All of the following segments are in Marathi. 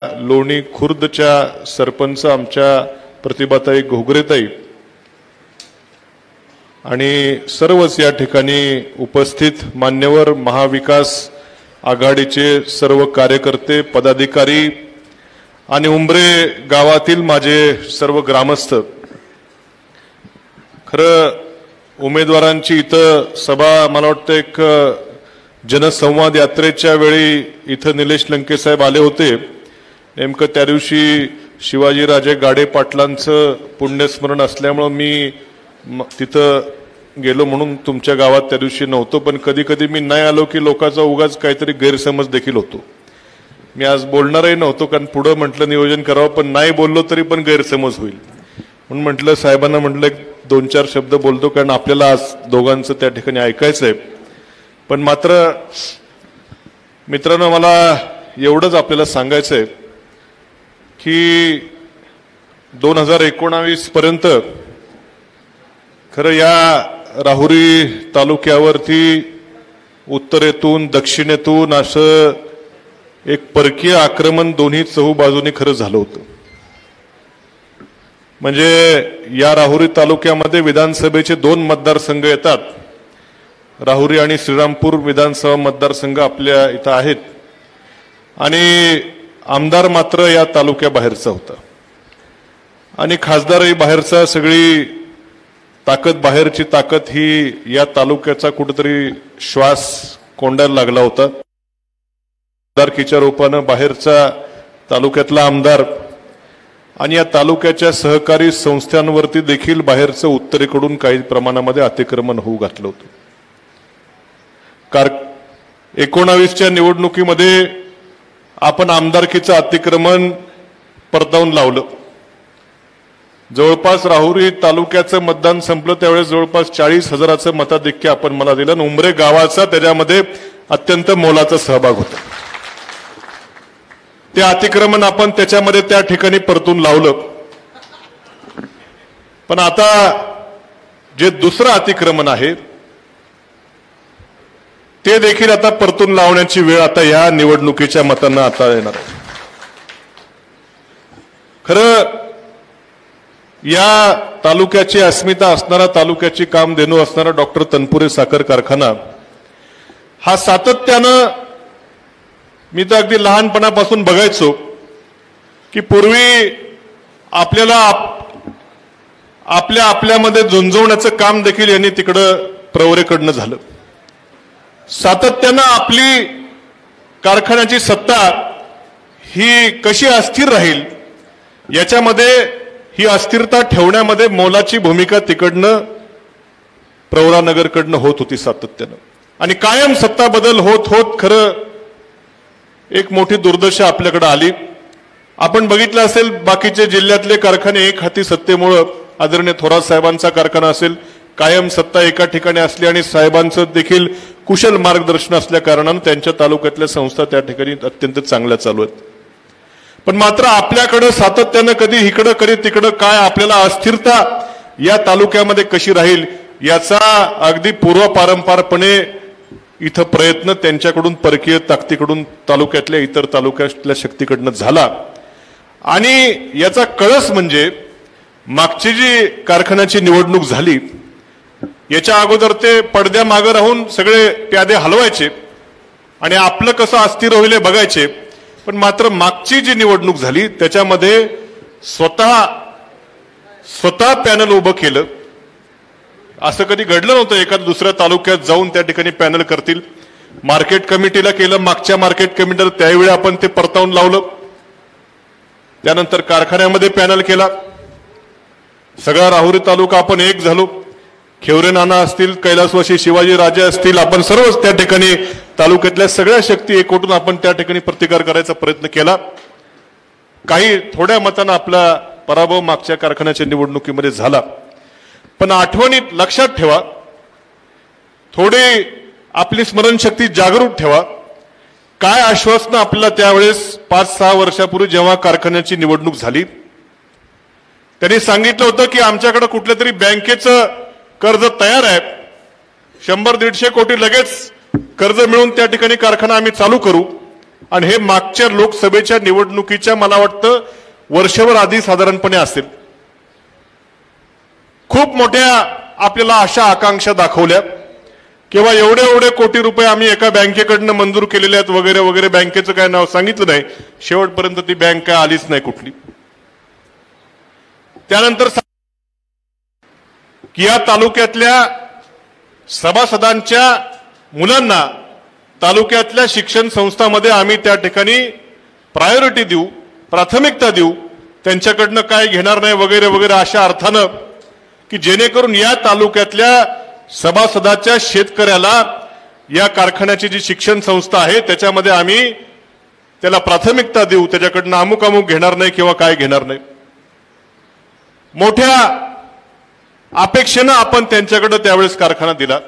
लोणी खुर्दच्या सरपंच आमच्या प्रतिभाताई घोगरेताई आणि सर्वच या ठिकाणी उपस्थित मान्यवर महाविकास आघाडीचे सर्व कार्यकर्ते पदाधिकारी आणि उंबरे गावातील माझे सर्व ग्रामस्थ। खरं उमेदवारांची इथं सभा मला वाटतं एक जनसंवाद यात्रेच्या वेळी इथं निलेश लंके साहेब आले होते। नेमकं त्या दिवशी शिवाजीराजे गाडे पाटलांचं पुण्यस्मरण असल्यामुळे मी तिथं गेलो म्हणून तुमच्या गावात त्या दिवशी नव्हतो। पण कधी कधी मी नाही आलो की लोकांचा उगाच काहीतरी गैरसमज देखील होतो। मी आज बोलणारही नव्हतो कारण पुढे म्हटलं नियोजन करावं, पण नाही बोललो तरी पण गैरसमज होईल म्हणून म्हटलं साहेबांना म्हटलं 2-4 शब्द बोलतो कारण आपल्याला आज दोघांचं त्या ठिकाणी ऐकायचं आहे। पण मात्र मित्रांनो मला एवढंच आपल्याला सांगायचं आहे की 2019 पर्यंत खरं या राहुरी तालुक्यावरती उत्तरेतून दक्षिणेतून असं एक परकीय आक्रमण दोन्ही चहूबाजूने खरं झालं होतं। म्हणजे या राहुरी तालुक्यामध्ये विधानसभेचे 2 मतदारसंघ येतात, राहुरी आणि श्रीरामपूर विधानसभा मतदारसंघ आपल्या इथं आहेत आणि आमदार मात्र या तालुक्याबाहेरचा होता आणि खासदारही बाहेरचा। सगळी ताकद बाहेरची ताकद ही या तालुक्याचा कुठेतरी श्वास कोंडायला लागला होता। आमदारकीच्या रूपानं बाहेरचा तालुक्यातला आमदार आणि या तालुक्याच्या सहकारी संस्थांवरती देखील बाहेरचं उत्तरेकडून काही प्रमाणामध्ये अतिक्रमण होऊ घातलं होतं। 19च्या निवडणुकीमध्ये आपण आमदारकीचं अतिक्रमण परतावून लावलं। जवळपास राहुरी तालुक्याचं मतदान संपलं त्यावेळेस जवळपास 40,000चं मताधिक्य आपण मला दिलं आणि उंबरे गावाचा त्याच्यामध्ये अत्यंत मोलाचा सहभाग होता। ते अतिक्रमण आपण त्याच्यामध्ये त्या ठिकाणी परतून लावलं। पण आता जे दुसरं अतिक्रमण आहे ते देखील आता परतून लावण्याची वेळ आता या निवडणुकीच्या मतांना आता येणार आहे। खरं या तालुक्याची अस्मिता असणारा, तालुक्याची कामधेनू असणारा डॉक्टर तनपुरे साखर कारखाना हा सातत्यानं मी तर अगदी लहानपणापासून बघायचो की पूर्वी आपल्याला आपल्यामध्ये झुंजवण्याचं काम देखील यांनी तिकडं प्रवरेकडनं झालं। सातत्यानं आपली कारखान्याची सत्ता ही कशी अस्थिर राहील याच्यामध्ये ही अस्थिरता ठेवण्यामध्ये मोलाची भूमिका तिकडनं प्रवरानगरकडनं होत होती सातत्यानं आणि कायम सत्ता बदल होत होत खरं एक मोठी दुर्दशा आपल्याकडे आली। आपण बघितलं असेल बाकीचे जिल्ह्यातले कारखाने एक हाती सत्तेमुळे, आदरणीय थोरात साहेबांचा कारखाना असेल, कायम सत्ता एका ठिकाणी असली आणि साहेबांचं देखील कुशल मार्गदर्शन असल्या कारणानं त्यांच्या तालुक्यातल्या संस्था त्या ठिकाणी अत्यंत चांगल्या चालू आहेत। पण मात्र आपल्याकडे सातत्यानं कधी इकडं कधी तिकडं काय आपल्याला अस्थिरता या तालुक्यामध्ये कशी राहील याचा अगदी पूर्वपारंपारपणे इथं प्रयत्न त्यांच्याकडून परकीय ताकदीकडून तालुक्यातल्या इतर तालुक्यातल्या शक्तीकडनं झाला। आणि याचा कळस म्हणजे मागची जी कारखान्याची निवडणूक झाली याच्या अगोदर ते पडद्यामागं राहून सगळे प्यादे हलवायचे आणि आपलं कसं अस्थिर होईल बघायचे। पण मात्र मागची जी निवडणूक झाली त्याच्यामध्ये स्वतः पॅनल उभं केलं। असं कधी घडलं नव्हतं एखाद्या दुसऱ्या तालुक्यात जाऊन त्या ठिकाणी पॅनल करतील। मार्केट कमिटीला केलं, मागच्या मार्केट कमिटीला त्यावेळी आपण ते परतावून लावलं। त्यानंतर कारखान्यामध्ये पॅनल केला, सगळा राहुरी तालुका आपण एक झालो। खेवरे नाना असतील, कैलासवासी शिवाजी राजे असतील, आपण सर्वच त्या ठिकाणी तालुक्यातल्या सगळ्या शक्ती एकवटून आपण त्या ठिकाणी प्रतिकार करायचा प्रयत्न केला। काही थोड्या मतानं आपला पराभव मागच्या कारखान्याच्या निवडणुकीमध्ये झाला। पण आठवणीत लक्षात ठेवा, थोडी आपली स्मरणशक्ती जागरूक ठेवा, काय आश्वासनं आपल्याला त्यावेळेस 5-6 वर्षापूर्वी जेव्हा कारखान्याची निवडणूक झाली त्यांनी सांगितलं होतं की आमच्याकडे कुठल्या तरी बँकेचं कर्ज तयार आहे, 100-150 कोटी लगेच कर्ज मिळून त्या ठिकाणी कारखाना आम्ही चालू करू। आणि हे मागच्या लोकसभेच्या निवडणुकीच्या मला वाटतं वर्षभर आधी साधारणपणे असेल. खूप मोठ्या आपल्याला आशा आकांक्षा दाखवल्या किंवा एवढे एवढे कोटी रुपये आम्ही एका बँकेकडनं मंजूर केलेले आहेत वगैरे वगैरे. बँकेचं काय नाव सांगितलं नाही, शेवटपर्यंत ती बँक काय आलीच नाही कुठली. त्यानंतर की या तालुक्यातल्या सभासदांच्या मुलांना तालुक्यातल्या शिक्षण संस्थांमध्ये आम्ही त्या ठिकाणी प्रायोरिटी देऊ, प्राथमिकता देऊ, त्यांच्याकडनं काय घेणार नाही वगैरे वगैरे, अशा अर्थानं की जेणेकरून या तालुक्यातल्या सभासदाच्या शेतकऱ्याला या कारखान्याची जी शिक्षण संस्था आहे त्याच्यामध्ये आम्ही त्याला प्राथमिकता देऊ, त्याच्याकडनं अमुक अमुक घेणार नाही किंवा काय घेणार नाही. मोठ्या अपेक्षेनं आपण त्यांच्याकडे त्यावेळेस कारखाना दिला.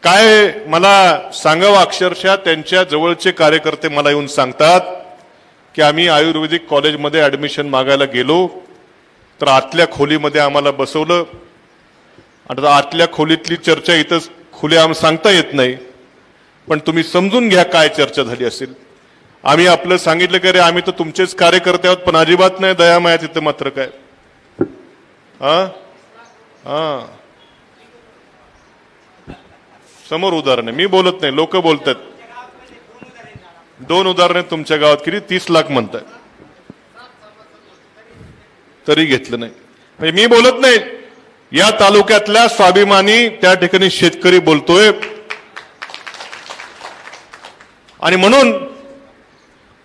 काय मला सांगावं, अक्षरशः त्यांच्या जवळचे कार्यकर्ते मला येऊन सांगतात की आम्ही आयुर्वेदिक कॉलेजमध्ये ऍडमिशन मागायला गेलो तर आतल्या खोलीमध्ये आम्हाला बसवलं. आता आतल्या खोलीतली चर्चा इथं खुलेआम सांगता येत नाही, पण तुम्ही समजून घ्या काय चर्चा झाली असेल. आम्ही आपलं सांगितलं की अरे आम्ही तर तुमचेच कार्यकर्ते आहोत, पण अजिबात नाही दयामाया तिथं मात्र काय. समोर उदाहरण आहे, मी बोलत नाही, लोक बोलतात. 2 उदाहरण तुमच्या गावात किती 30 लाख म्हणताय तरी घेतलं नाही. म्हणजे मी बोलत नाही, या तालुक्यातल्या स्वाभिमानी त्या ठिकाणी शेतकरी बोलतोय. आणि म्हणून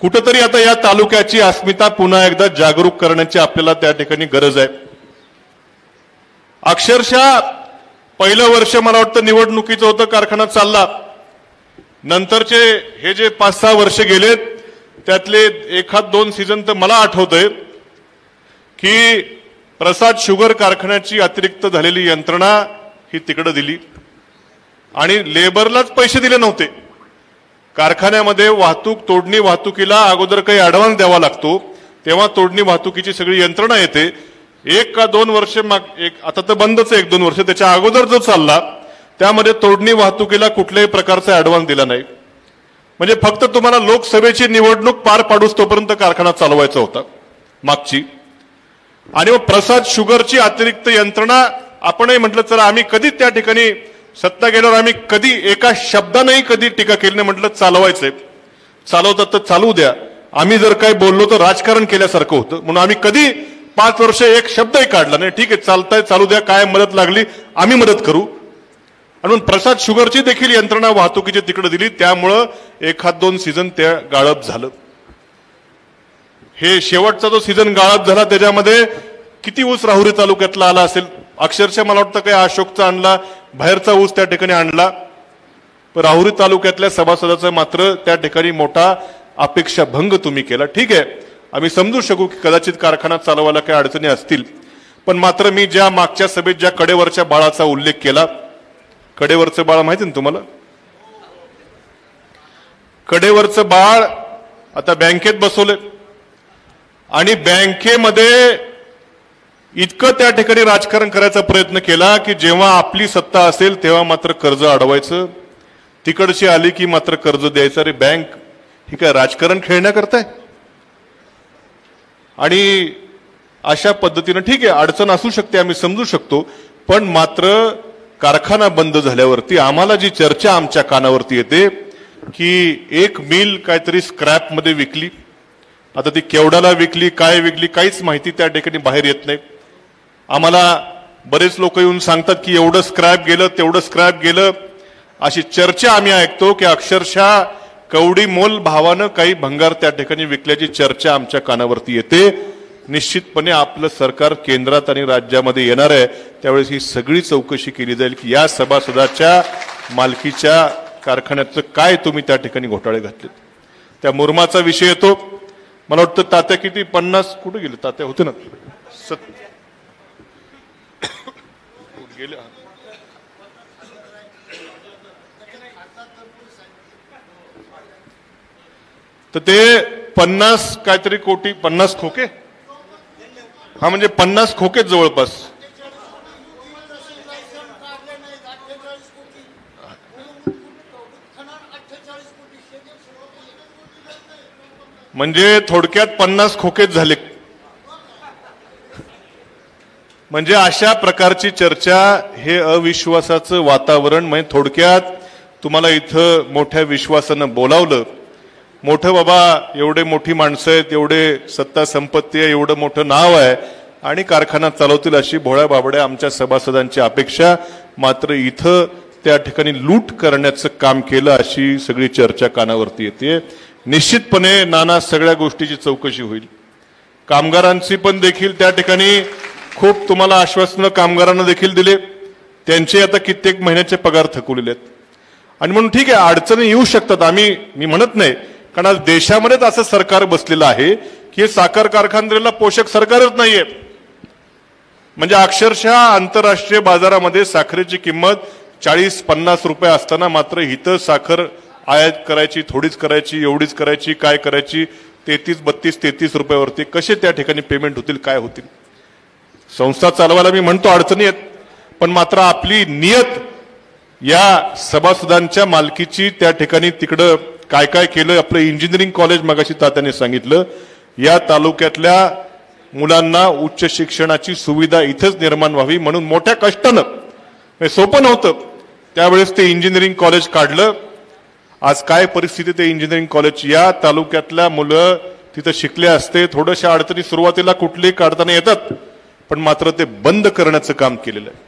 कुठंतरी आता या तालुक्याची अस्मिता पुन्हा एकदा जागरूक करण्याची आपल्याला त्या ठिकाणी गरज आहे. अक्षरशः पहिलं वर्ष मला वाटतं निवडणुकीचं होतं, कारखाना चालला. नंतरचे हे जे 5-6 वर्ष गेलेत त्यातले 1-2 सीझन तर मला आठवतंय की प्रसाद शुगर कारखान्याची अतिरिक्त झालेली यंत्रणा ही तिकडे दिली आणि लेबरलाच पैसे दिले नव्हते. कारखान्यामध्ये वाहतूक तोडणी वाहतुकीला अगोदर काही ऍडव्हान्स द्यावा लागतो, तेव्हा तोडणी वाहतुकीची सगळी यंत्रणा येते. 1 का 2 वर्ष आता तर बंदच आहे, 1-2 वर्ष. त्याच्या अगोदर जो चालला त्यामध्ये तोडणी वाहतुकीला कुठल्याही प्रकारचा ऍडव्हान्स दिला नाही. म्हणजे फक्त तुम्हाला लोकसभेची निवडणूक पार पाडूस तोपर्यंत कारखाना चालवायचा होता मागची. आणि मग प्रसाद शुगरची अतिरिक्त यंत्रणा आपणही म्हटलं चला आम्ही कधी त्या ठिकाणी सत्ता गेल्यावर आम्ही कधी एका शब्दानेही कधी टीका केली नाही. म्हटलं चालवायचंय, चालवतात तर चालू द्या. आम्ही जर काही बोललो तर राजकारण केल्यासारखं होतं, म्हणून आम्ही कधी 5 वर्ष एक शब्दही काढला नाही. ठीक आहे, चालताय, चालू द्या, काय मदत लागली आम्ही मदत करू. म्हणून प्रसाद शुगरची देखील यंत्रणा वाहतुकीची तिकडे दिली. त्यामुळं 1-2 सीझन त्या गाळप झालं. हे शेवटचा जो सीझन गाळप झाला त्याच्यामध्ये किती ऊस राहुरी तालुक्यातला आला असेल. अक्षरशः मला वाटतं काही अशोकचा आणला, बाहेरचा ऊस त्या ठिकाणी आणला. पण राहुरी तालुक्यातल्या सभासदाचा मात्र त्या ठिकाणी मोठा अपेक्षा भंग तुम्ही केला. ठीक आहे, आम्ही समजू शकू की कदाचित कारखाना चालवायला काही अडचणी असतील, पण मात्र मी ज्या मागच्या सभेत ज्या कडेवरच्या बाळाचा उल्लेख केला, कडेवरचं बाळ माहिती ना तुम्हाला, कडेवरचं बाळ आता बँकेत बसवले आणि बँकेमध्ये इतकं त्या ठिकाणी राजकारण करायचा प्रयत्न केला की जेव्हा आपली सत्ता असेल तेव्हा मात्र कर्ज अडवायचं, तिकडची आली की मात्र कर्ज द्यायचं. अरे बँक ही काय राजकारण खेळण्याकरताय? आणि अशा पद्धतीनं ठीक आहे अडचण असू शकते, आम्ही समजू शकतो, पण मात्र कारखाना बंद झाल्यावरती आम्हाला जी चर्चा आमच्या कानावरती येते की एक मिल काहीतरी स्क्रॅप मध्ये विकली. आता ती केवढ्याला विकली, काय विकली, काहीच माहिती त्या ठिकाणी बाहेर येत नाही. आम्हाला बरेच लोक येऊन सांगतात की एवढं स्क्रॅप गेलं, तेवढं स्क्रॅप गेलं, अशी चर्चा आम्ही ऐकतो की अक्षरशः कवडी मोल भावानं काही भंगार त्या ठिकाणी विकल्याची चर्चा आमच्या कानावरती येते. निश्चितपणे आपलं सरकार केंद्रात आणि राज्यामध्ये येणार आहे, त्यावेळेस ही सगळी चौकशी केली जाईल की या सभासदाच्या मालकीच्या कारखान्याचं काय तुम्ही त्या ठिकाणी घोटाळे घातलेत. त्या मुरमाचा विषय येतो, मला वाटतं तात्या किती 50 कुठे गेले, तात्या होते ना गेले. तर ते 50 काहीतरी कोटी 50 खोके, हा म्हणजे 50 खोके जवळपास. म्हणजे थोडक्यात 50 खोकेच झाले. म्हणजे अशा प्रकारची चर्चा, हे अविश्वासाचं वातावरण. म्हणजे थोडक्यात तुम्हाला इथं मोठ्या विश्वासानं बोलावलं, मोठं बाबा एवढे मोठी माणसं आहेत, एवढे सत्ता संपत्ती आहे, एवढं मोठं नाव आहे आणि कारखाना चालवतील अशी भोळ्या बाबड्या आमच्या सभासदांची अपेक्षा. मात्र इथं त्या ठिकाणी लूट करण्याचं काम केलं अशी सगळी चर्चा कानावरती येते. निश्चितपणे नाना सगळ्या गोष्टीची चौकशी होईल. कामगारांची पण देखील त्या ठिकाणी खूप तुम्हाला आश्वासनं कामगारांना देखील दिले. त्यांचे आता कित्येक महिन्याचे पगार थकवलेले आहेत. आणि म्हणून ठीक आहे, अडचणी येऊ शकतात, मी म्हणत नाही. कारण आज देशामध्येच असं सरकार बसलेलं आहे की हे साखर कारखानदाराला पोषक सरकारच नाहीये. म्हणजे अक्षरशः आंतरराष्ट्रीय बाजारामध्ये साखरेची किंमत 40-50 रुपये असताना मात्र इथं साखर आयात करायची, थोडीच करायची, एवढीच करायची, काय करायची, 32-33 रुपयावरती कसे त्या ठिकाणी पेमेंट होतील, काय होतील. संस्था चालवायला मी म्हणतो अडचणी आहेत, पण मात्र आपली नियत या सभासदांच्या मालकीची त्या ठिकाणी तिकडं काय काय केलं. आपलं इंजिनिअरिंग कॉलेज मगाशी तात्याने सांगितलं, या तालुक्यातल्या मुलांना उच्च शिक्षणाची सुविधा इथंच निर्माण व्हावी म्हणून मोठ्या कष्टानं, सोपं नव्हतं त्यावेळेस ते इंजिनिअरिंग कॉलेज काढलं. आज काय परिस्थिती ते इंजिनिअरिंग कॉलेजची. या तालुक्यातल्या मुलं तिथं शिकले असते. थोड्याशा अडचणी सुरुवातीला कुठली काढताना येतात, पण मात्र ते बंद करण्याचं काम केलेलं आहे.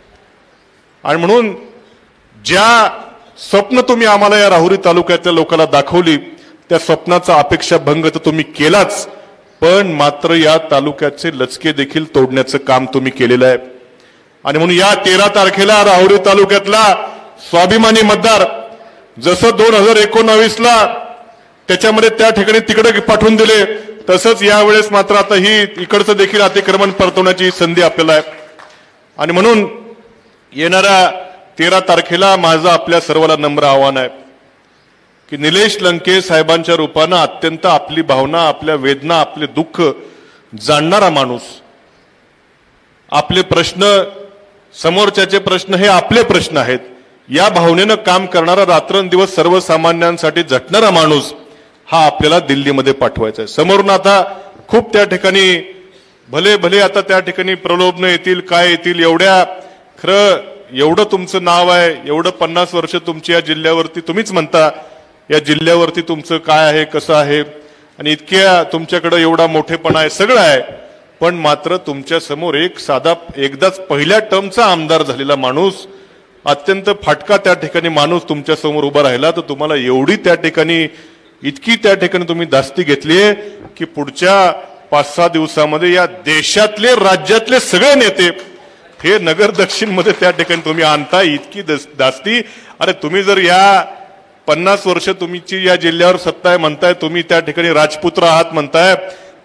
आणि म्हणून ज्या स्वप्न तुम्ही आम्हाला या राहुरी तालुक्यातल्या लोकांना दाखवली, त्या स्वप्नाचा अपेक्षा भंग तर तुम्ही केलाच, पण मात्र या तालुक्याचे लचके देखील तोडण्याचं काम तुम्ही केलेलं आहे. आणि म्हणून या 13 तारखेला राहुरी तालुक्यातला स्वाभिमानी मतदार जसं 2019ला त्याच्यामध्ये त्या ठिकाणी तिकडे पाठवून दिले, तसंच यावेळेस मात्र आता ही इकडचं देखील अतिक्रमण परतवण्याची संधी आपल्याला आहे. आणि म्हणून येणाऱ्या 13 तारखेला माझं आपल्या सर्वांना नम्र आव्हान आहे की निलेश लंके साहेबांच्या रूपानं अत्यंत आपली भावना, आपल्या वेदना, आपले दुःख जाणणारा माणूस, आपले प्रश्न, समोरच्याचे प्रश्न हे आपले प्रश्न आहेत, या भावनेनं काम करणारा, रात्रंदिवस सर्वसामान्यांसाठी झटणारा माणूस हा आपल्याला दिल्लीमध्ये पाठवायचा आहे. समोरून आता खूप त्या ठिकाणी भले भले आता त्या ठिकाणी प्रलोभन येतील, काय येतील, एवढ्या खरं एवढं तुमचं नाव आहे, एवढं 50 वर्ष तुमची या जिल्ह्यावरती, तुम्हीच म्हणता या जिल्ह्यावरती तुमचं काय आहे, कसं आहे, आणि इतक्या तुमच्याकडे एवढा मोठेपणा आहे, सगळं आहे, पण मात्र तुमच्या समोर एक साधा एकदाच पहिल्या टर्मचा आमदार झालेला माणूस, अत्यंत फाटका त्या ठिकाणी माणूस तुमच्या समोर उभा राहिला, तर तुम्हाला एवढी त्या ठिकाणी इतकी त्या ठिकाणी तुम्ही दास्ती घेतलीये की पुढच्या 5-6 दिवसामध्ये या देशातले, राज्यातले सगळे नेते हे नगर दक्षिण मध्ये त्या ठिकाणी तुम्ही आणता. इतकी दास्ती. अरे तुम्ही जर या 50 वर्ष तुमची या जिल्ह्यावर सत्ता आहे म्हणताय, तुम्ही त्या ठिकाणी राजपुत्र आहात म्हणताय,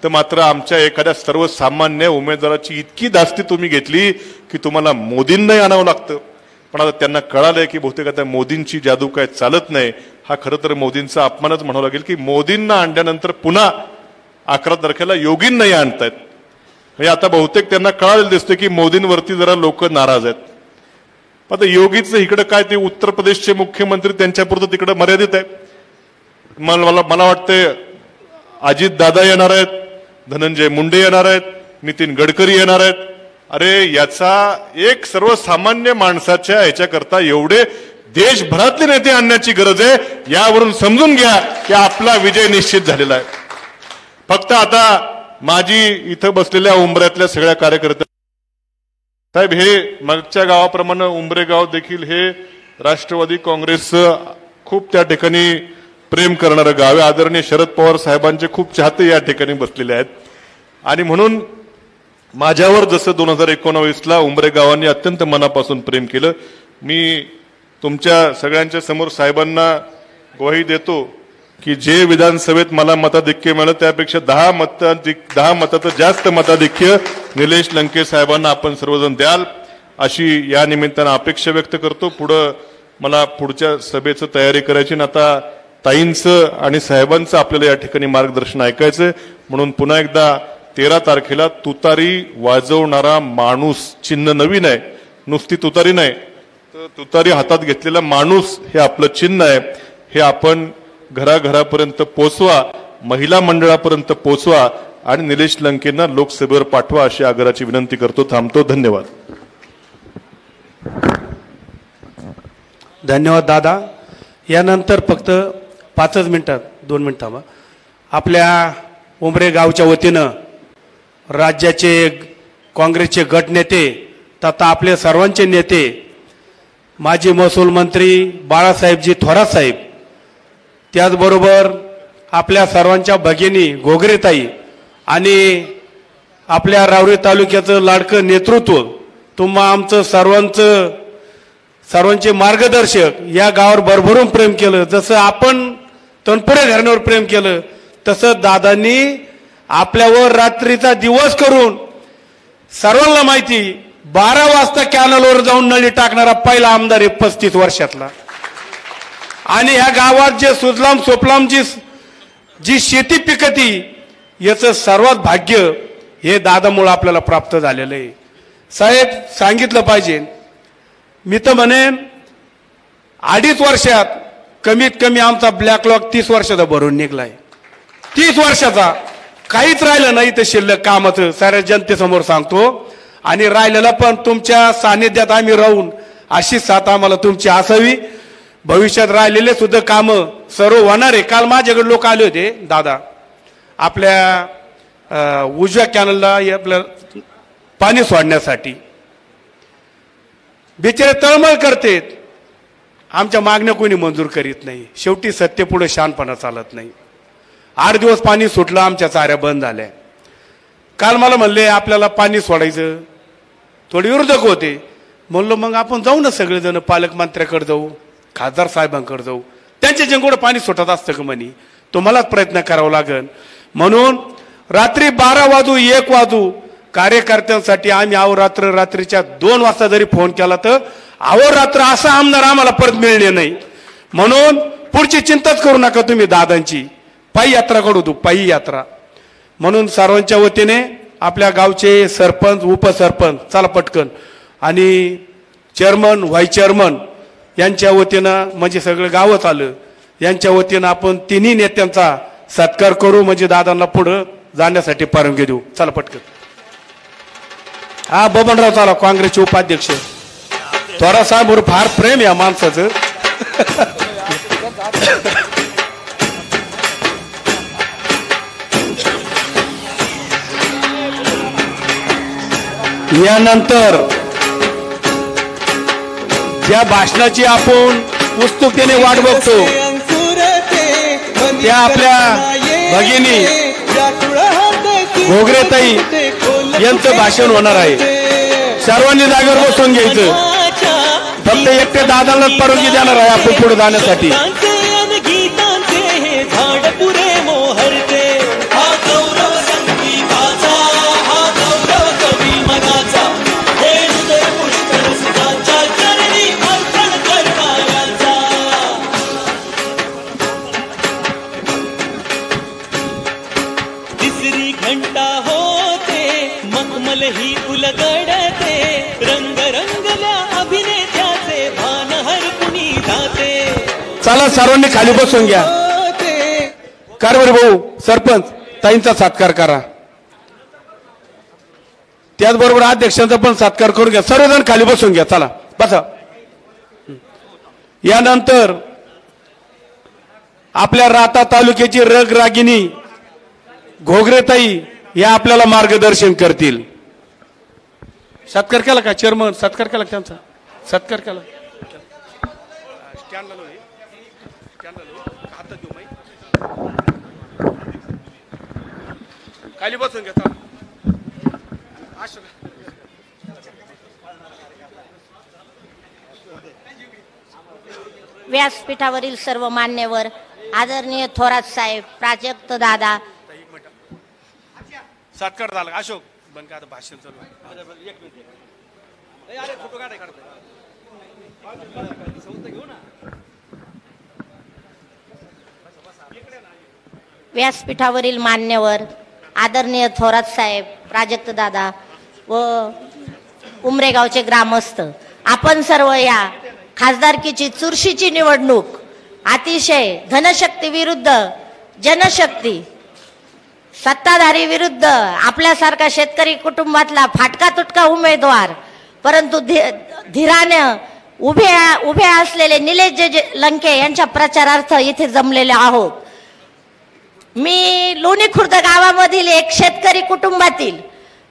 तर मात्र आमच्या एखाद्या सर्वसामान्य उमेदवाराची इतकी दास्ती तुम्ही घेतली की तुम्हाला मोदींनाही आणावं लागतं. पण आता त्यांना कळालंय की बहुतेक आता मोदींची जादू काय चालत नाही. हा खरं तर मोदींचा अपमानच म्हणावं लागेल की मोदींना आणल्यानंतर पुन्हा 11 तारखेला योगींनाही आणतायत. म्हणजे आता बहुतेक त्यांना कळालेलं दिसतं की मोदींवरती जरा लोक नाराज आहेत. आता योगीचं इकडे काय, ते उत्तर प्रदेशचे मुख्यमंत्री त्यांच्यापुरतं तिकडे मर्यादित आहे. मला वाटतंय अजित दादा येणार आहेत, धनंजय मुंडे येणार आहेत, नितीन गडकरी येणार आहेत. अरे याचा एक सर्वसामान्य माणसाच्या ह्याच्याकरता एवढे देशभरातले नेते आणण्याची गरज आहे. यावरून समजून घ्या की आपला विजय निश्चित झालेला आहे. फक्त आता माझी इथं बसलेल्या उंबऱ्यातल्या सगळ्या कार्यकर्त्या साहेब, हे मागच्या गावाप्रमाणे उंबरे गाव देखील हे राष्ट्रवादी काँग्रेसचं खूप त्या ठिकाणी प्रेम करणारं गाव आहे. आदरणीय शरद पवार साहेबांचे खूप चाहते या ठिकाणी बसलेले आहेत. आणि म्हणून माझ्यावर जसं 2019ला उंबरे गावांनी अत्यंत मनापासून प्रेम केलं, मी तुमच्या सगळ्यांच्या समोर साहेबांना ग्वाही देतो की जे विधानसभेत मला मताधिक्य मिळालं त्यापेक्षा 10 मताचं जास्त मताधिक्य निलेश लंके साहेबांना आपण सर्वजण द्याल अशी या निमित्तानं अपेक्षा व्यक्त करतो. पुढं मला पुढच्या सभेचं तयारी करायची, आता ताईंचं आणि साहेबांचं आपल्याला या ठिकाणी मार्गदर्शन ऐकायचंय. म्हणून पुन्हा एकदा 13 तारखेला तुतारी वाजवणारा माणूस, चिन्ह नवीन आहे, नुसती तुतारी नाही तर तुतारी हातात घेतलेला माणूस हे आपलं चिन्ह आहे. हे आपण घराघरापर्यंत पोचवा. महिला मंडळापर्यंत पोहोचवा आणि निलेश लंकेंना लोकसभेवर पाठवा अशी आग्रहाची विनंती करतो. थांबतो. धन्यवाद. धन्यवाद दादा. यानंतर फक्त 5 मिनिटात 2 मिनिट थांबा. आपल्या उमरे गावच्या वतीनं राज्याचे काँग्रेसचे गटनेते तथा आपले सर्वांचे नेते माजी महसूल मंत्री बाळासाहेबजी थोरात साहेब, त्याचबरोबर आपल्या सर्वांच्या भगिनी घोगरेताई आणि आपल्या रावरी तालुक्याचं लाडकं नेतृत्व, तुम्हा आमचं सर्वांचे मार्गदर्शक, या गावावर भरभरून प्रेम केलं. जसं आपण तनपुरे घराण्यावर प्रेम केलं तसं दादांनी आपल्यावर रात्रीचा दिवस करून, सर्वांना माहिती 12 वाजता कॅनलवर जाऊन नळी टाकणारा पहिला आमदार आहे 35 वर्षातला. आणि ह्या गावात जे सुजलाम सोपलाम जी शेती पिकती, याचं सर्वात भाग्य हे दादामुळे आपल्याला प्राप्त झालेलं आहे. साहेब सांगितलं पाहिजे. मी तर म्हणेन 2.5 वर्षात कमीत कमी आमचा ब्लॅकलॉग 30 वर्षाचा भरून निघलाय. 30 वर्षाचा काहीच राहिलं नाही ते शिल्लक कामाचं, साऱ्या जनतेसमोर सांगतो. आणि राहिलेला पण तुमच्या सानिध्यात आम्ही राहून अशी साथ आम्हाला तुमची असावी. भविष्यात राहिलेले सुद्धा कामं सर्व होणार आहे. काल माझ्याकडे लोक आले होते दादा, आपल्या उजव्या कॅनलला आपल्या पाणी सोडण्यासाठी. बिचारे तळमळ करतेत, आमच्या मागण्या कोणी मंजूर करीत नाही. शेवटी सत्य पुढे शानपणा चालत नाही. 8 दिवस पाणी सुटलं, आमच्या चाऱ्या बंद झाल्या. काल मला म्हणले आपल्याला पाणी सोडायचं, थोडे विरोधक होते. म्हणलो मग आपण जाऊ ना सगळेजण, पालकमंत्र्याकडे जाऊ, खासदार साहेबांकडे जाऊ, त्यांच्या जेंगोडं पाणी सुटत असतं का म्हणे, तुम्हालाच प्रयत्न करावा लागेल. म्हणून रात्री 12 वाजू 1 वाजू कार्यकर्त्यांसाठी आम्ही अहोरात्र, रात्रीच्या 2 वाजता जरी फोन केला तर अहोरात्र असा आमदार आम्हाला परत मिळणे नाही. म्हणून पुढची चिंताच करू नका तुम्ही. दादांची पायी यात्रा काढू तू, पायी यात्रा. म्हणून सर्वांच्या वतीने आपल्या गावचे सरपंच, उपसरपंच, चला पटकन, आणि चेअरमन, व्हाईस चेअरमन यांच्या वतीनं, म्हणजे सगळं गावच आलं, यांच्या वतीनं आपण तिन्ही नेत्यांचा सत्कार करू, म्हणजे दादांना पुढं जाण्यासाठी परवानगी देऊ. चला पटकन. हा बबनराव चला, काँग्रेसचे उपाध्यक्ष. थोडा साहेब फार प्रेम या माणसाचं. यानंतर ज्या भाषणाची आपण उत्सुकतेने वाट बघतो त्या आपल्या भगिनी घोगरेताई यांचं भाषण होणार आहे. सर्वांनी जागेवर बसून घ्यायचं. फक्त एकटे दादांनाच परवानगी देणार आहे आपण पुढे जाण्यासाठी. ही उलगडते रंग रंगल्या अभिनेत्याचे भान हर कुणी जाते. चला सर्वांनी खाली बसून घ्या. कारभारी भाऊ, सरपंच ताईंचा सत्कार करा. त्याचबरोबर अध्यक्षांचा पण सत्कार करून घ्या. सर्वजण खाली बसून घ्या. चला बसा. यानंतर आपल्या राता तालुक्याची रगरागिनी घोगरेताई या आपल्याला मार्गदर्शन करतील. सत्कार केला का चेअरमन? सत्कार केला त्यांचा? सत्कार केला. खाली बसून घ्या. व्यासपीठावरील सर्व मान्यवर, आदरणीय थोरात साहेब, प्राजक्त दादा. सत्कार झाला. अशोक बन का भाषण चालू आहे. एक मिनिट. अरे फोटो काढाय व्यासपीठावरील मान्यवर, आदरणीय थोरात साहेब, प्राजक्त दादा व उमरेगावचे ग्रामस्थ, आपण सर्व या खासदारकीची चुरशीची निवडणूक अतिशय धनशक्ती विरुद्ध जनशक्ती सत्ताधारी विरुद्ध आपल्यासारखा शेतकरी कुटुंबातला फाटका तुटका उमेदवार, परंतु धीराने उभे असलेले निलेश लंके यांच्या प्रचारार्थ इथे जमलेले आहोत. मी लोणी खुर्द गावामधील एक शेतकरी कुटुंबातील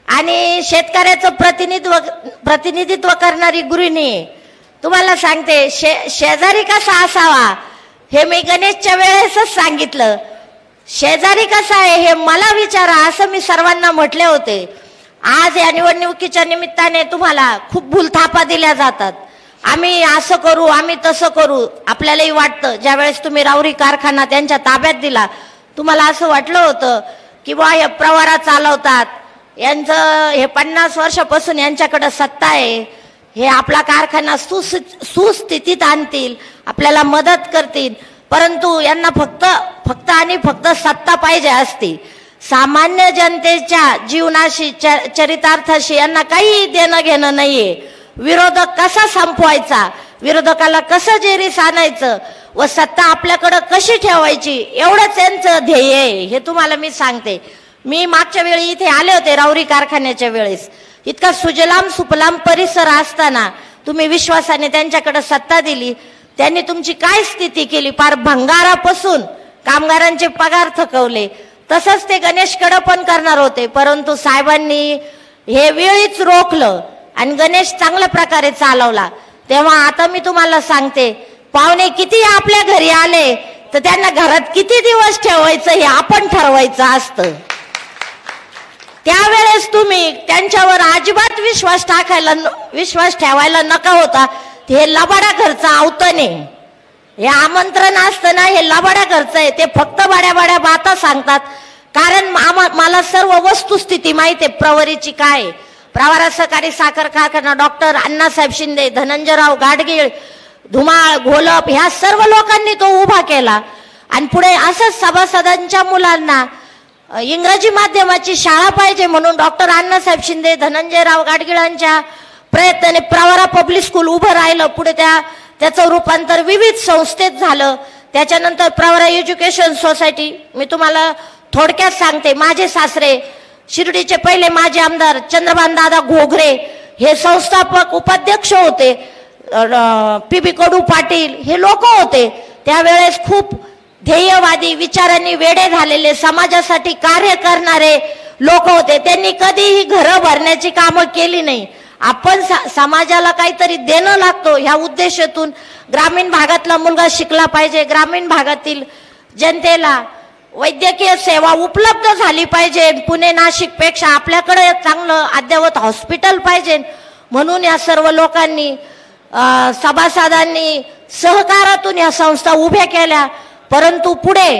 आणि शेतकऱ्याचं प्रतिनिधित्व करणारी गृहिणी. तुम्हाला सांगते, शेजारी कसा असावा हे मी गणेशच्या वेळेसच सांगितलं. शेजारी कसा आहे हे मला विचारा असं मी सर्वांना म्हटले होते. आज या निवडणुकीच्या निमित्ताने तुम्हाला खूप भूलथापा दिल्या जातात. आम्ही असं करू, आम्ही तसं करू. आपल्यालाही वाटतं. ज्यावेळेस तुम्ही राऊरी कारखाना त्यांच्या ताब्यात दिला, तुम्हाला असं वाटलं होतं की बा हे प्रवारा चालवतात, यांचं हे 50 वर्षापासून यांच्याकडे सत्ता आहे, हे आपला कारखाना सुस्थितीत आणतील, आपल्याला मदत करतील. परंतु यांना फक्त आणि फक्त सत्ता पाहिजे असती. सामान्य जनतेच्या जीवनाशी चरितार्थाशी यांना काही देणं घेणं नाहीये. विरोधक कसा संपवायचा, विरोधकाला कसं जेरीस आणायचं व सत्ता आपल्याकडं कशी ठेवायची एवढंच यांचं ध्येय आहे. हे तुम्हाला मी सांगते. मी मागच्या वेळी इथे आले होते राऊरी कारखान्याच्या वेळेस. इतका सुजलाम सुफलाम परिसर असताना तुम्ही विश्वासाने त्यांच्याकडे सत्ता दिली. त्यांनी तुमची काय स्थिती केली, पार भंगारापासून कामगारांचे पगार थकवले. तसंच ते गणेशकडे पण करणार होते, परंतु साहेबांनी हे वेळीच रोखलं आणि गणेश चांगल्या प्रकारे चालवला. तेव्हा आता मी तुम्हाला सांगते, पाहुणे किती आपल्या घरी आले तर त्यांना घरात किती दिवस ठेवायचं हे आपण ठरवायचं असतं. त्यावेळेस तुम्ही त्यांच्यावर अजिबात विश्वास ठेवायला नका होता. हे लबाडा घरचं आवतने, हे आमंत्रण असतं ना, हे लबाडा घरचं आहे. ते फक्त बाड्या बाता सांगतात. कारण मला सर्व वस्तुस्थिती माहिती आहे प्रवरीची काय. प्रवरा सहकारी साखर कारखाना डॉक्टर अण्णासाहेब शिंदे, धनंजयराव गाडगीळ, धुमाळ, घोलप ह्या सर्व लोकांनी तो उभा केला. आणि पुढे असंच सभासदांच्या मुलांना इंग्रजी माध्यमाची शाळा पाहिजे म्हणून डॉक्टर अण्णासाहेब शिंदे, धनंजयराव गाडगिळांच्या प्रयत्नाने प्रवरा पब्लिक स्कूल उभं राहिलं. पुढे त्याचं रूपांतर विविध संस्थेत झालं. त्याच्यानंतर प्रवरा एज्युकेशन सोसायटी. मी तुम्हाला थोडक्यात सांगते, माझे सासरे शिर्डीचे पहिले माजी आमदार चंद्रभान दादा घोगरे हे संस्थापक उपाध्यक्ष होते. PB कडू पाटील हे लोक होते. त्यावेळेस खूप ध्येयवादी विचारांनी वेडे झालेले समाजासाठी कार्य करणारे लोक होते. त्यांनी कधीही घरं भरण्याची कामं केली नाही. आपण समाजाला काहीतरी देणं लागतो ह्या उद्देशातून ग्रामीण भागातला मुलगा शिकला पाहिजे, ग्रामीण भागातील जनतेला वैद्यकीय सेवा उपलब्ध झाली पाहिजे. पुणे नाशिक पेक्षा आपल्याकडे चांगलं अद्ययावत हॉस्पिटल पाहिजे म्हणून या सर्व लोकांनी सभासदांनी सहकारातून या संस्था उभ्या केल्या. परंतु पुढे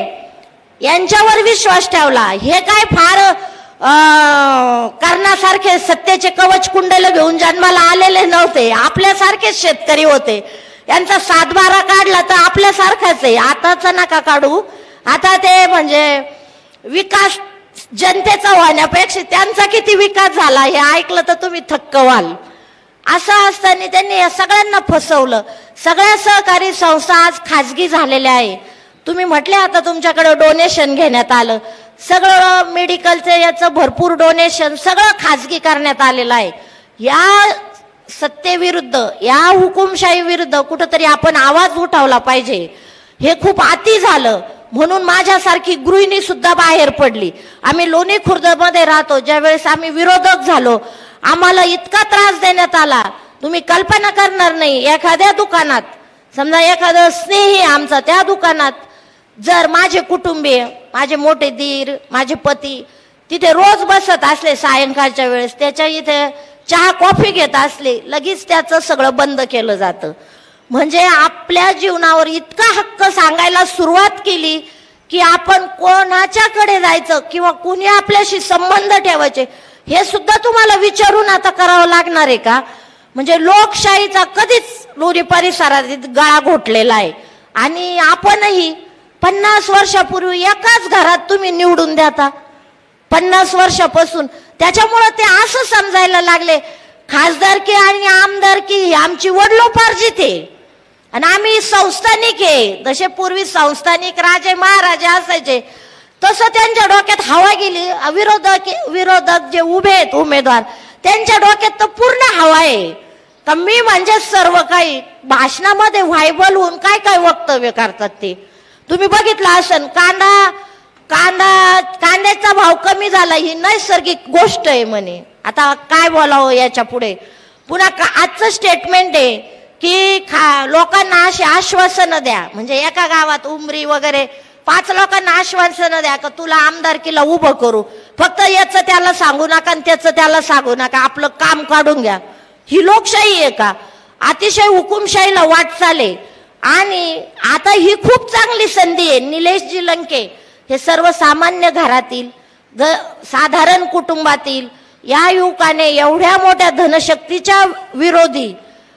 यांच्यावर विश्वास ठेवला. हे काय फार कर्णासारखे सत्तेचे कवच कुंडल घेऊन जन्माला आलेले नव्हते. आपल्यासारखेच शेतकरी होते. यांचा 7-12 काढला तर आपल्यासारखाच आहे. आताचा नका काढू. आता ते म्हणजे विकास जनतेचा होण्यापेक्षा त्यांचा किती विकास झाला हे ऐकलं तर तुम्ही थक्क व्हाल. असं असताना त्यांनी या सगळ्यांना फसवलं. सगळ्या सहकारी संस्था आज खाजगी झालेल्या आहे. तुम्ही म्हटले आता तुमच्याकडे डोनेशन घेण्यात आलं. सगळं मेडिकलचं याचं भरपूर डोनेशन सगळं खाजगी करण्यात आलेलं आहे. या सत्तेविरुद्ध, या हुकुमशाही विरुद्ध कुठंतरी आपण आवाज उठवला पाहिजे. हे खूप अति झालं म्हणून माझ्यासारखी गृहिणी सुद्धा बाहेर पडली. आम्ही लोणी खुर्दमध्ये राहतो. ज्यावेळेस आम्ही विरोधक झालो, आम्हाला इतका त्रास देण्यात आला तुम्ही कल्पना करणार नाही. एखाद्या दुकानात समजा एखादं स्नेही आमचा त्या दुकानात जर माझे कुटुंबीय, माझे मोठे दीर, माझे पती तिथे रोज बसत असले सायंकाळच्या वेळेस, त्याच्या इथे चहा कॉफी घेत असले, लगेच त्याचं सगळं बंद केलं जातं. म्हणजे आपल्या जीवनावर इतका हक्क सांगायला सुरुवात केली की आपण कोणाच्याकडे जायचं किंवा कुणी आपल्याशी संबंध ठेवायचे हे सुद्धा तुम्हाला विचारून आता करावं लागणार आहे का? म्हणजे लोकशाहीचा कधीच लोणी परिसरात गळा घोटलेला आहे. आणि आपणही 50 वर्षापूर्वी एकाच घरात तुम्ही निवडून द्याता 50 वर्षापासून. त्याच्यामुळे ते असं समजायला लागले खासदारकी आणि आमदारकी ही आमची वडिलोपार्जित आहे आणि आम्ही संस्थानिक आहे. जसे पूर्वी संस्थानिक राजे महाराजे असायचे तसं त्यांच्या डोक्यात हवा गेली. विरोधक जे उभे आहेत उमेदवार त्यांच्या डोक्यात तर पूर्ण हवा आहे का मी म्हणजे सर्व काही. भाषणामध्ये व्हायबल होऊन काय काय वक्तव्य करतात ते तुम्ही बघितलं असेल. कांद्याचा भाव कमी झाला ही नैसर्गिक गोष्ट आहे म्हणे. आता काय बोलावं याच्या पुढे. पुन्हा आजचं स्टेटमेंट आहे की लोकांना अशी आश्वासनं द्या. म्हणजे एका गावात उमरी वगैरे 5 लोकांना आश्वासनं द्या का तुला आमदारकीला उभं करू, फक्त याचं त्याला सांगू नका आणि त्याचं त्याला सांगू नका, आपलं काम काढून घ्या. ही लोकशाही आहे का? अतिशय हुकुमशाहीला वाटचाल आहे. आणि आता ही खूप चांगली संधी आहे. निलेशजी लंके हे सर्वसामान्य घरातील साधारण कुटुंबातील या युवकाने एवढ्या मोठ्या धनशक्तीच्या विरोधी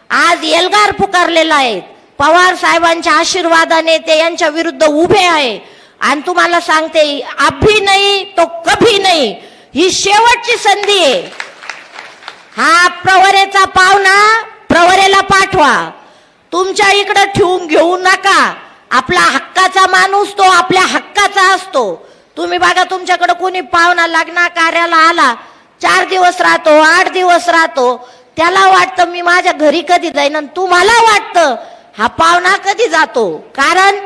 आज एल्गार पुकारलेला आहे. पवार साहेबांच्या आशीर्वादाने ते यांच्या विरुद्ध उभे आहे. आणि तुम्हाला सांगते अभी नाही तो कभी नाही ही शेवटची संधी आहे. हा प्रवरेचा पाहुणा प्रवरेला पाठवा, तुमच्या इकडे ठेवून घेऊ नका. आपला हक्काचा माणूस तो आपल्या हक्काचा असतो. तुम्ही बघा तुमच्याकडे कोणी पाहुणा लग्न कार्याला आला 4 दिवस राहतो 8 दिवस राहतो, त्याला वाटतं मी माझ्या घरी कधी जाईन आणि तुम्हाला वाटतं हा पाहुणा कधी जातो. कारण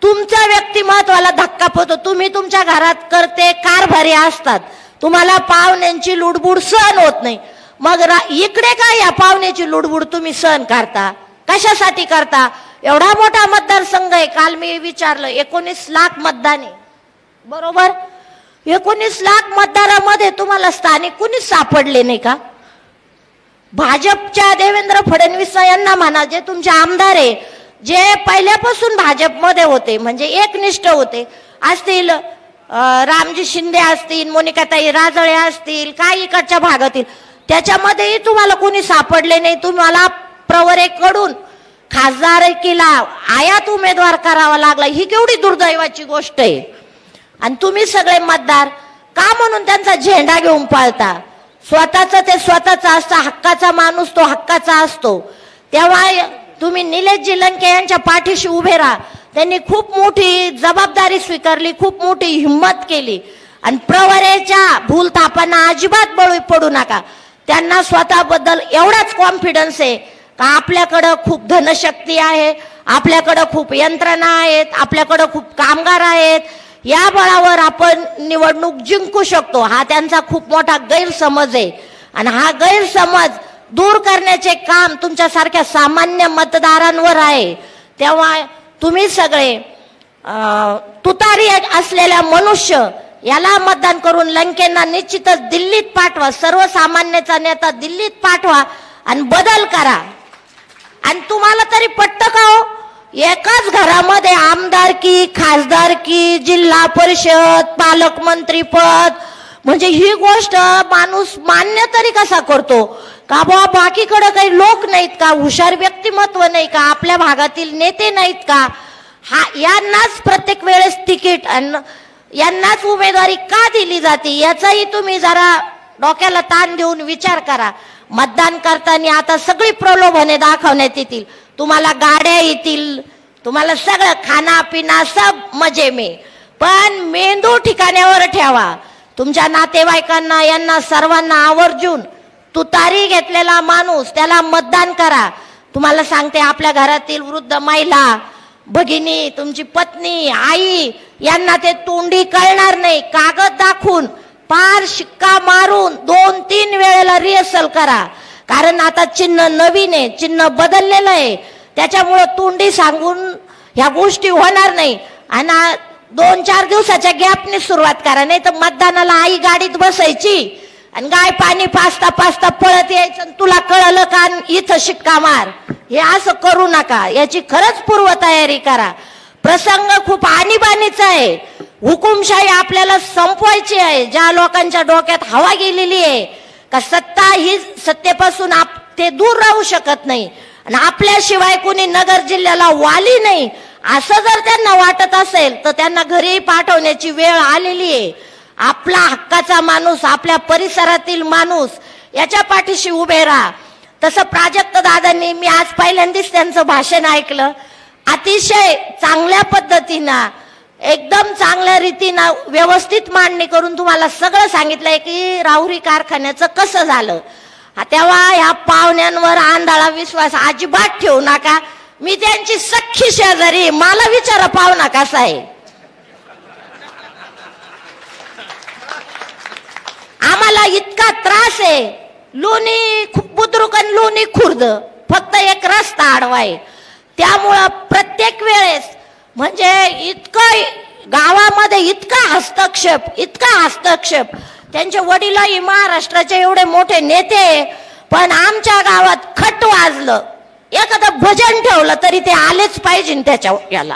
तुमच्या व्यक्तिमत्वाला धक्का पोहोचतो. तुम्ही तुमच्या घरात करते कारभारी असतात, तुम्हाला पाहुण्यांची लुडबुड सहन होत नाही. मग इकडे काय या पाहुण्याची लुडबुड तुम्ही सहन करता, कशासाठी करता? एवढा मोठा मतदारसंघ आहे. काल मी विचारलं 19 लाख मतदान आहे बरोबर. 19 लाख मतदारामध्ये तुम्हाला स्थानिक कुणीच सापडले नाही का? भाजपच्या देवेंद्र फडणवीस यांना म्हणा जे तुमचे आमदार आहे जे पहिल्यापासून भाजपमध्ये होते म्हणजे एकनिष्ठ होते असतील, रामजी शिंदे असतील, मोनिकाताई राजळे असतील, काही इकडच्या भागातील, त्याच्यामध्येही तुम्हाला कोणी सापडले नाही. तुम्हाला प्रवरेकडून खासदारकीला आयात उमेदवार करावा लागला. ही केवढी दुर्दैवाची गोष्ट आहे. आणि तुम्ही सगळे मतदार का म्हणून त्यांचा झेंडा घेऊन पळता? स्वतःचं ते स्वतःचं असतं, हक्काचा माणूस तो हक्काचा असतो. तेव्हा तुम्ही निलेशजी लंके यांच्या पाठीशी उभे राहा. त्यांनी खूप मोठी जबाबदारी स्वीकारली, खूप मोठी हिंमत केली आणि प्रवरेच्या भूलथापांना अजिबात बळी पडू नका. त्यांना स्वतःबद्दल एवढाच कॉन्फिडन्स आहे का आपल्याकडं खूप धनशक्ती आहे, आपल्याकडं खूप यंत्रणा आहेत, आपल्याकडं खूप कामगार आहेत, या बळावर आपण निवडणूक जिंकू शकतो. हा त्यांचा खूप मोठा गैरसमज आहे आणि हा गैरसमज दूर करण्याचे काम तुमच्यासारख्या सामान्य मतदारांवर आहे. तेव्हा तुम्ही सगळे तुतारी असलेल्या मनुष्य याला मतदान करून लंकेंना निश्चितच दिल्लीत पाठवा. सर्वसामान्याचा नेता दिल्लीत पाठवा आणि बदल करा. आणि तुम्हाला तरी पटतं का हो? एकाच घरामध्ये आमदारकी, खासदारकी, जिल्हा परिषद, पालकमंत्री पद, म्हणजे ही गोष्ट माणूस मान्य तरी कसा करतो? का बाबा बाकीकडे काही लोक नाहीत का? हुशार व्यक्तिमत्व नाही का? आपल्या भागातील नेते नाहीत का? हा यांनाच प्रत्येक वेळेस तिकीट यांनाच उमेदवारी का दिली जाते याचाही तुम्ही जरा डोक्याला ताण देऊन विचार करा. मतदान करताना आता सगळी प्रलोभने दाखवण्यात येतील. तुम्हाला गाड्या येतील, तुम्हाला सगळं खाना पिना सब मजे में, पण मेंदू ठिकाण्यावर ठेवा. तुमच्या नातेवाईकांना यांना सर्वांना आवर्जून तुतारी घेतलेला माणूस त्याला मतदान करा. तुम्हाला सांगते आपल्या घरातील वृद्ध महिला भगिनी, तुमची पत्नी, आई यांना ते तोंडी कळणार नाही. कागद दाखवून पार शिक्का मारून 2-3 वेळेला रिहर्सल करा. कारण आता चिन्ह नवीन आहे, चिन्ह बदललेलं आहे, त्याच्यामुळे तोंडी सांगून ह्या गोष्टी होणार नाही. आणि 2-4 दिवसाच्या गॅपने सुरुवात करा. नाही तर मतदानाला आई गाडीत बसायची आणि गाय पाणी पाचता पाचता पळत यायचं, तुला कळलं का इथं शिक्का मार. हे असं करू नका. याची खरंच पूर्वतयारी करा. प्रसंग खूप आणीबाणीचा आहे. हुकुमशाही आपल्याला संपवायची आहे. ज्या लोकांच्या डोक्यात हवा गेलेली आहे का सत्ता ही सत्तेपासून ते दूर राहू शकत नाही आणि आपल्याशिवाय कोणी नगर जिल्ह्याला वाली नाही असं जर त्यांना वाटत असेल तर त्यांना घरी पाठवण्याची वेळ आलेली आहे. आपला हक्काचा माणूस, आपल्या परिसरातील माणूस याच्या पाठीशी उभे राहा. तसं प्राजक्त दादांनी, मी आज पहिल्यांदाच त्यांचं भाषण ऐकलं, अतिशय चांगल्या पद्धतीनं एकदम चांगल्या रीतीनं व्यवस्थित मांडणी करून तुम्हाला सगळं सांगितलंय की राहुरी कारखान्याचं कसं झालं. तेव्हा ह्या पाहुण्यांवर आंधळा विश्वास अजिबात ठेवू नका. मी त्यांची सख्खी शेजारी, मला विचारा पाहुणा कसा आहे. आम्हाला इतका त्रास आहे. लोणी बुद्रुक आणि लोणी खुर्द फक्त एक रस्ता आडवा आहे. त्यामुळं प्रत्येक वेळेस म्हणजे इतकं गावामध्ये इतका हस्तक्षेप. त्यांचे वडीलही महाराष्ट्राचे एवढे मोठे नेते, पण आमच्या गावात खट वाजलं, एखादं भजन ठेवलं तरी ते आलेच पाहिजे त्याच्या याला.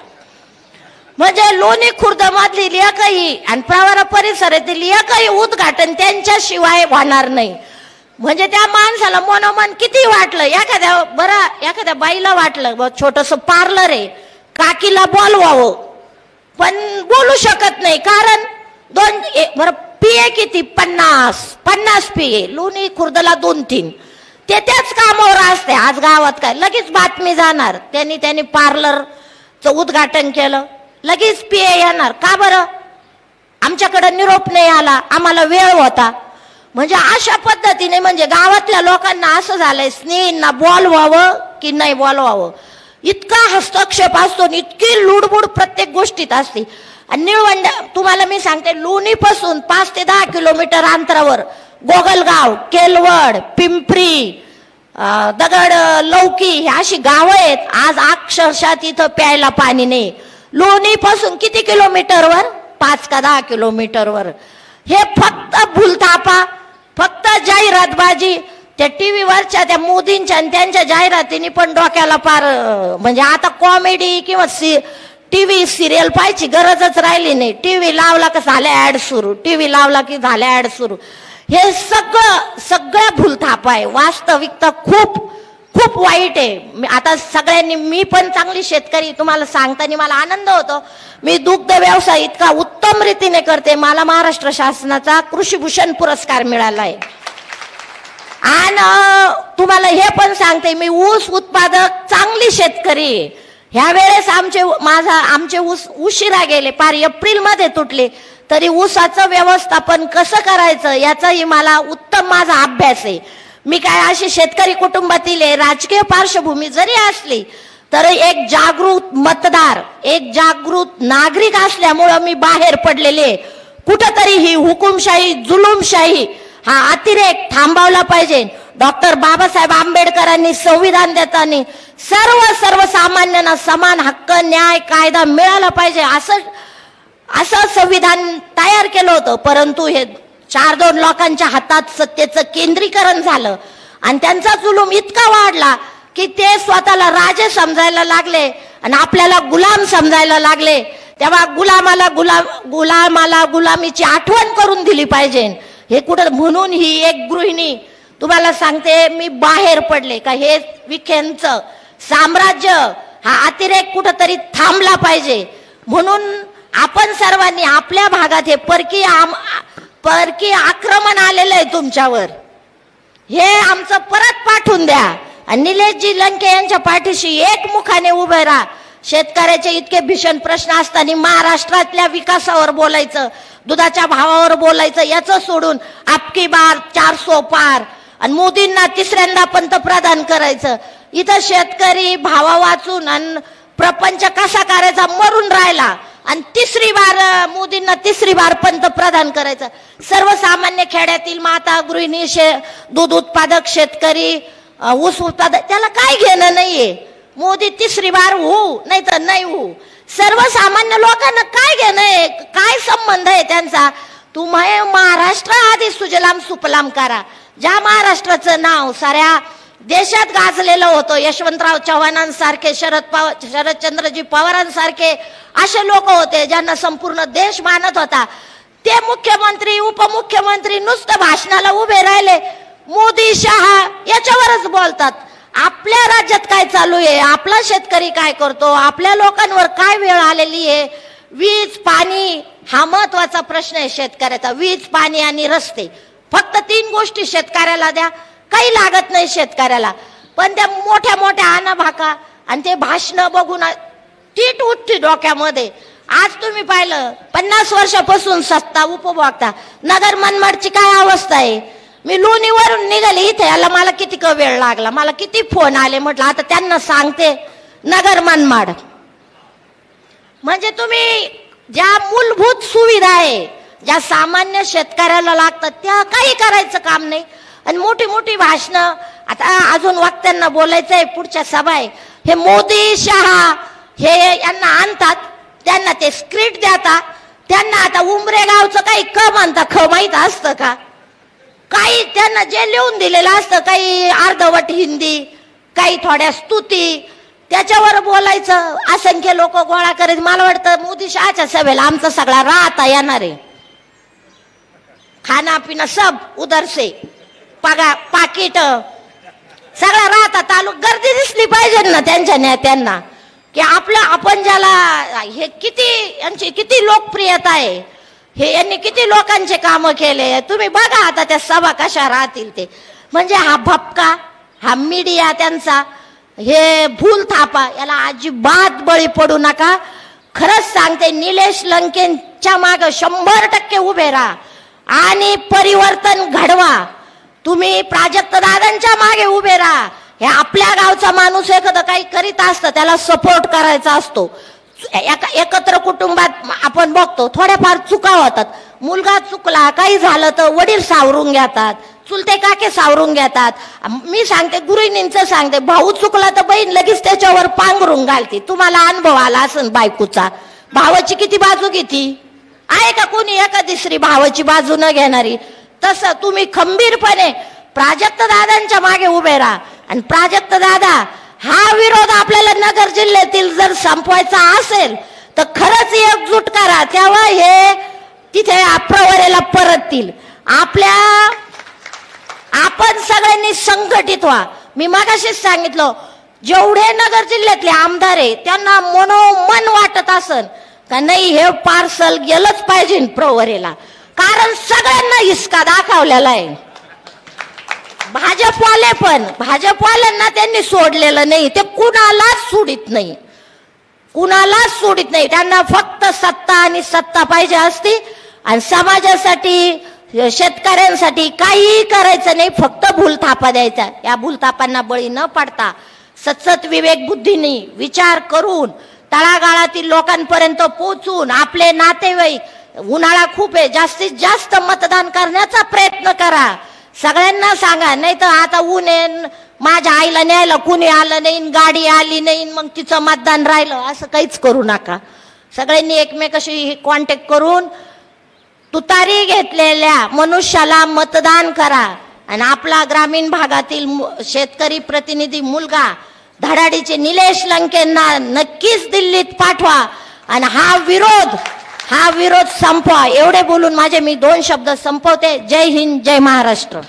म्हणजे लोणी खुर्द मधली एकही आणि प्रवरा परिसरातील एकही उद्घाटन त्यांच्याशिवाय होणार नाही. म्हणजे त्या माणसाला मनोमन किती वाटलं, एखाद्या बाईला वाटलं छोटस पार्लर आहे, काकीला बोलवावं, पण बोलू शकत नाही कारण बरं पिये किती 50 पिये. लोणी खुर्दला 2-3 ते त्याच कामावर असते. आज गावात काय लगेच बातमी जाणार, त्यांनी पार्लरचं उद्घाटन केलं, लगेच पिये येणार. का बरं? आमच्याकडे निरोप नाही आला, आम्हाला वेळ होता. म्हणजे अशा पद्धतीने म्हणजे गावातल्या लोकांना असं झालंय स्नेहींना बोलवावं की नाही बोलवावं, इतका हस्तक्षेप असतो, इतकी लुडबुड प्रत्येक गोष्टीत असते. आणि निळवंड तुम्हाला मी सांगते, लोणीपासून 5 ते 10 किलोमीटर अंतरावर गोगलगाव, केलवड, पिंपरी, दगड लौकी ही अशी गावं आहेत. आज अक्षरशः तिथं प्यायला पाणी नाही. लोणीपासून किती किलोमीटरवर? 5 का 10 किलोमीटरवर. हे फक्त भूलथापा, फक्त जाहिरातबाजी. त्या टीव्हीवरच्या त्या मोदींच्या आणि त्यांच्या जाहिरातीने पण डोक्याला पार म्हणजे आता कॉमेडी किंवा टीव्ही सिरियल पाहायची गरजच राहिली नाही. टीव्ही लावला की झाल्या ऍड सुरू, टीव्ही लावला की झाल्या ऍड सुरू. हे सगळं भूलथापा आहे. वास्तविकता खूप खूप वाईट आहे. आता सगळ्यांनी, मी पण चांगली शेतकरी, तुम्हाला सांगताना मला आनंद होतो. मी दुग्ध व्यवसाय इतका उत्तम रीतीने करते. मला महाराष्ट्र शासनाचा कृषीभूषण पुरस्कार मिळाला आहे. आणि तुम्हाला हे पण सांगते, मी ऊस उत्पादक चांगली शेतकरी. ह्या वेळेस आमचे ऊस उशिरा गेले, पार एप्रिल मध्ये तुटले, तरी ऊसाचं व्यवस्थापन कसं करायचं याचाही मला उत्तम माझा अभ्यास आहे. मी काय अशी शेतकरी कुटुंबातील आहे, राजकीय पार्श्वभूमी जरी असली तर एक जागृत मतदार, एक जागृत नागरिक असल्यामुळं मी बाहेर पडलेले. कुठंतरी ही हुकुमशाही, जुलूमशाही हा अतिरेक थांबवला पाहिजे. डॉक्टर बाबासाहेब आंबेडकरांनी संविधान देताना सर्वसामान्यांना समान हक्क, न्याय, कायदा मिळाला पाहिजे असं संविधान तयार केलं होतं. परंतु हे 4-2 लोकांच्या हातात सत्तेचं केंद्रीकरण झालं आणि त्यांचा जुलूम इतका वाढला की ते स्वतःला राजे समजायला लागले आणि आपल्याला गुलाम समजायला लागले. तेव्हा गुलामाला गुलामीची आठवण करून दिली पाहिजे. हे कुठं म्हणून ही एक गृहिणी तुम्हाला सांगते, मी बाहेर पडले का हे विखेंचं साम्राज्य, हा अतिरेक कुठंतरी थांबला पाहिजे. म्हणून आपण सर्वांनी आपल्या भागात हे परकीय आक्रमण आलेलं आहे तुमच्यावर, हे आमचं परत पाठवून द्या आणि निलेशजी लंके यांच्या पाठीशी एकमुखाने उभे राहा. शेतकऱ्याचे इतके भीषण प्रश्न असताना महाराष्ट्रातल्या विकासावर बोलायचं, दुधाच्या भावावर बोलायचं, याचं सोडून आपकी बार 400 पार आणि मोदींना 3ऱ्यांदा पंतप्रधान करायचं. इथं शेतकरी भावा वाचून आणि प्रपंच कसा करायचा मरून राहिला आणि 3री बार मोदींना 3री बार पंतप्रधान करायचं. सर्वसामान्य खेड्यातील माता, गृहिणी, दूध उत्पादक शेतकरी, ऊस उत्पादक, त्याला काय घेणं नाहीये. मोदी 3री बार होऊ नाही तर नाही होऊ, सर्वसामान्य लोकांना काय घेणं आहे, काय संबंध आहे त्यांचा. तुम्ही महाराष्ट्र आधी सुजलाम सुफलाम करा. ज्या महाराष्ट्राचं नाव साऱ्या देशात गाजलेलं होतं, यशवंतराव चव्हाणांसारखे, शरदचंद्रजी पवारांसारखे असे लोक होते ज्यांना संपूर्ण देश मानत होता. ते मुख्यमंत्री, उपमुख्यमंत्री नुसतं भाषणाला उभे राहिले. मोदी, शहा याच्यावरच बोलतात. आपल्या राज्यात काय चालू आहे, आपला शेतकरी काय करतो, आपल्या लोकांवर काय वेळ आलेली आहे. वीज, पाणी हा महत्वाचा प्रश्न आहे शेतकऱ्याचा. वीज, पाणी आणि रस्ते, फक्त 3 गोष्टी शेतकऱ्याला द्या, काही लागत नाही शेतकऱ्याला. पण त्या मोठ्या मोठ्या आनाभाका आणि ते भाषण बघून टीट उठती डोक्यामध्ये. आज तुम्ही पाहिलं 50 वर्षापासून सत्ता उपभोगता नगर मनमाडची काय अवस्था आहे. मी लोणीवरून निघाले इथे याला मला किती वेळ लागला, मला किती फोन आले. म्हटलं आता त्यांना सांगते नगर मनमाड म्हणजे तुम्ही ज्या मूलभूत सुविधा आहे ज्या सामान्य शेतकऱ्याला लागतात त्या काही करायचं काम नाही. आणि मोठी मोठी भाषणं आता अजून वक्त्यांना बोलायचंय, पुढच्या सभा आहे. हे मोदी शहा हे यांना आणतात, त्यांना ते स्क्रिप्ट देतात, त्यांना आता उमरे गावचं काही क म्हणता ख माहित असतं का? काही त्यांना जे लिहून दिलेलं असतं, काही अर्धवट हिंदी, काही थोड्या स्तुती, त्याच्यावर बोलायचं. असंख्य लोक गोळा करायचे. मला वाटतं मोदी शहाच्या सभेला आमचा सगळा राहता येणार आहे. खाना पिना सब उधर से, पगार पाकिट सगळा राहता तालुक. गर्दी दिसली पाहिजे ना त्यांच्या नेत्यांना की आपलं आपण ज्याला हे किती यांची किती लोकप्रियता आहे, हे यांनी किती लोकांचे काम केले. तुम्ही बघा आता त्या सभा कशा राहतील ते. म्हणजे हा भपका, हा मीडिया त्यांचा, हे भूल थापा याला अजिबात बळी पडू नका. खरंच सांगते, निलेश लंकेंच्या मागे 100% उभे राहा आणि परिवर्तन घडवा. तुम्ही प्राजक्त दादांच्या मागे उभे राहा. हे आपल्या गावचा माणूस एखादं काही करीत असतं त्याला सपोर्ट करायचा असतो. एकत्र कुटुंबात आपण बघतो थोड्याफार चुका होतात. मुलगा चुकला काही झालं तर वडील सावरून घेतात, चुलते काके सावरून घेतात. मी सांगते गृहिणींचं सांगते, भाऊ चुकला तर बहीण लगेच त्याच्यावर पांघरून घालते. तुम्हाला अनुभव आला असेल बायकोचा. भावाची किती बाजू घेती आहे का कोणी एका दुसरी भावाची बाजू न घेणारी? तसं तुम्ही खंबीरपणे प्राजक्त दादांच्या मागे उभे राहा. आणि प्राजक्त दादा हा विरोध आपल्याला नगर जिल्ह्यातील जर संपवायचा असेल तर खरंच एकजूट करा, तेव्हा हे तिथे प्रवरेला परततील. आपण सगळ्यांनी संघटित व्हा. मी मगाशीच सांगितलं, जेवढे नगर जिल्ह्यातले आमदार आहे त्यांना मनोमन वाटत असन का नाही हे पार्सल गेलंच पाहिजे प्रवरेला, कारण सगळ्यांना हिसका दाखवलेला आहे. भाजपवाले पण, भाजपवाल्यांना त्यांनी सोडलेलं नाही, ते कुणालाच सोडित नाही, कुणालाच सोडित नाही. त्यांना फक्त सत्ता आणि सत्ता पाहिजे असती. आणि समाजासाठी शेतकऱ्यांसाठी काही करायचं नाही, फक्त भूलथापा द्यायचा. या भूलथापांना बळी न पडता सतत विवेक बुद्धीने विचार करून तळागाळातील लोकांपर्यंत पोहोचून आपले नातेवाईक, उन्हाळा खूप आहे, जास्तीत जास्त मतदान करण्याचा प्रयत्न करा. सगळ्यांना सांगा, नाही तर आता ऊन आहे, माझ्या आईला न्यायला कुणी आलं नाही, गाडी आली नाही, मग तिचं मतदान राहिलं, असं काहीच करू नका. सगळ्यांनी एकमेकाशी कॉन्टॅक्ट करून तुतारी घेतलेल्या मनुष्याला मतदान करा. आणि आपला ग्रामीण भागातील शेतकरी प्रतिनिधी मुलगा धडाडीचे निलेश लंकेंना नक्कीच दिल्लीत पाठवा आणि हा विरोध संपवा. एवढे बोलून माझे मी 2 शब्द संपवते. जय हिंद, जय महाराष्ट्र.